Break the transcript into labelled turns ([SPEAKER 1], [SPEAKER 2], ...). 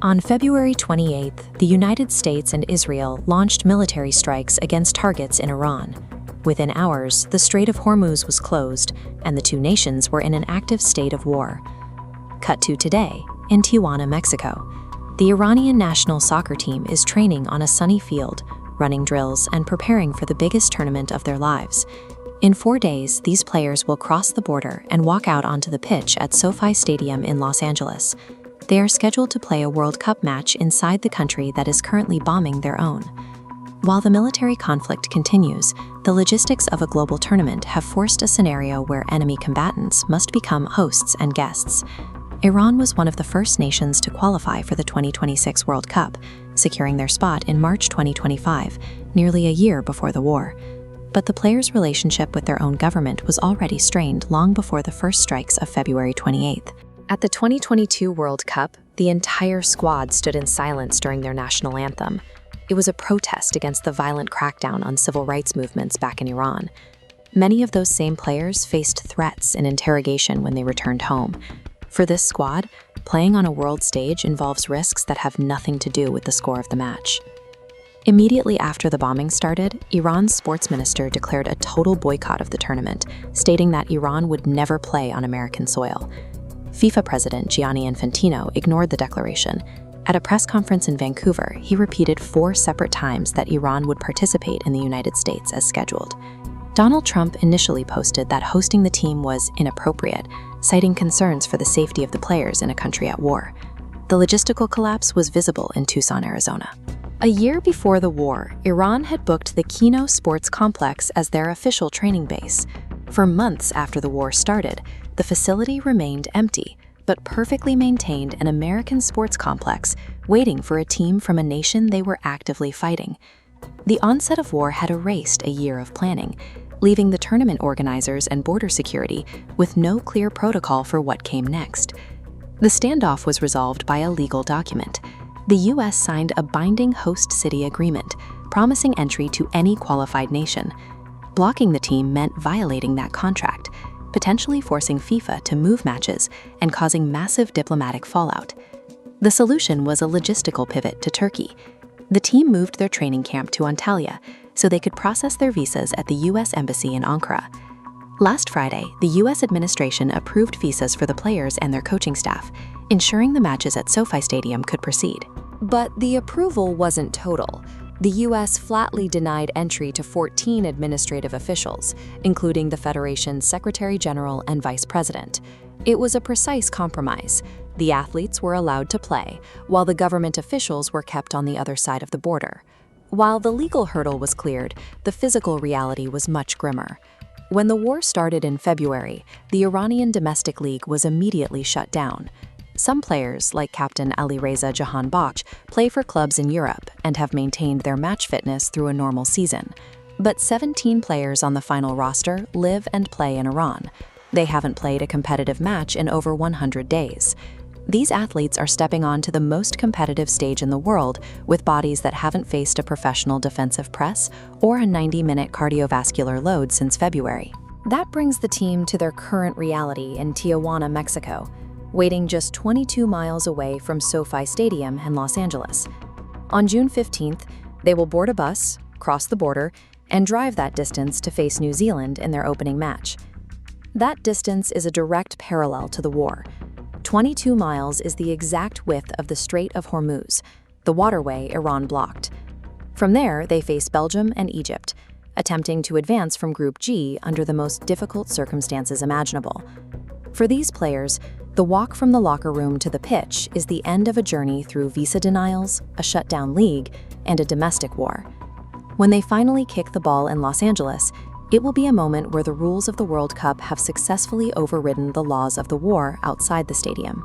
[SPEAKER 1] On February 28th, the United States and Israel launched military strikes against targets in Iran. Within hours, the Strait of Hormuz was closed, and the two nations were in an active state of war. Cut to today, in Tijuana, Mexico. The Iranian national soccer team is training on a sunny field, running drills and preparing for the biggest tournament of their lives. In 4 days, these players will cross the border and walk out onto the pitch at SoFi Stadium in Los Angeles. They are scheduled to play a World Cup match inside the country that is currently bombing their own. While the military conflict continues, the logistics of a global tournament have forced a scenario where enemy combatants must become hosts and guests. Iran was one of the first nations to qualify for the 2026 World Cup, securing their spot in March 2025, nearly a year before the war. But the players' relationship with their own government was already strained long before the first strikes of February 28th. At the 2022 World Cup, the entire squad stood in silence during their national anthem. It was a protest against the violent crackdown on civil rights movements back in Iran. Many of those same players faced threats and interrogation when they returned home. For this squad, playing on a world stage involves risks that have nothing to do with the score of the match. Immediately after the bombing started, Iran's sports minister declared a total boycott of the tournament, stating that Iran would never play on American soil. FIFA president Gianni Infantino ignored the declaration. At a press conference in Vancouver, he repeated 4 separate times that Iran would participate in the United States as scheduled. Donald Trump initially posted that hosting the team was inappropriate, citing concerns for the safety of the players in a country at war. The logistical collapse was visible in Tucson, Arizona. A year before the war, Iran had booked the Kino Sports Complex as their official training base. For months after the war started, the facility remained empty, but perfectly maintained an American sports complex, waiting for a team from a nation they were actively fighting. The onset of war had erased a year of planning, leaving the tournament organizers and border security with no clear protocol for what came next. The standoff was resolved by a legal document. The U.S. signed a binding host city agreement, promising entry to any qualified nation. Blocking the team meant violating that contract, potentially forcing FIFA to move matches and causing massive diplomatic fallout. The solution was a logistical pivot to Turkey. The team moved their training camp to Antalya so they could process their visas at the U.S. Embassy in Ankara. Last Friday, the U.S. administration approved visas for the players and their coaching staff, ensuring the matches at SoFi Stadium could proceed. But the approval wasn't total. The U.S. flatly denied entry to 14 administrative officials, including the Federation's Secretary General and Vice President. It was a precise compromise. The athletes were allowed to play, while the government officials were kept on the other side of the border. While the legal hurdle was cleared, the physical reality was much grimmer. When the war started in February, the Iranian domestic league was immediately shut down. Some players, like Captain Alireza Jahanbakhsh, play for clubs in Europe and have maintained their match fitness through a normal season. But 17 players on the final roster live and play in Iran. They haven't played a competitive match in over 100 days. These athletes are stepping onto the most competitive stage in the world with bodies that haven't faced a professional defensive press or a 90-minute cardiovascular load since February. That brings the team to their current reality in Tijuana, Mexico, waiting just 22 miles away from SoFi Stadium in Los Angeles. On June 15th, they will board a bus, cross the border, and drive that distance to face New Zealand in their opening match. That distance is a direct parallel to the war. 22 miles is the exact width of the Strait of Hormuz, the waterway Iran blocked. From there, they face Belgium and Egypt, attempting to advance from Group G under the most difficult circumstances imaginable. For these players, the walk from the locker room to the pitch is the end of a journey through visa denials, a shutdown league, and a domestic war. When they finally kick the ball in Los Angeles, it will be a moment where the rules of the World Cup have successfully overridden the laws of the war outside the stadium.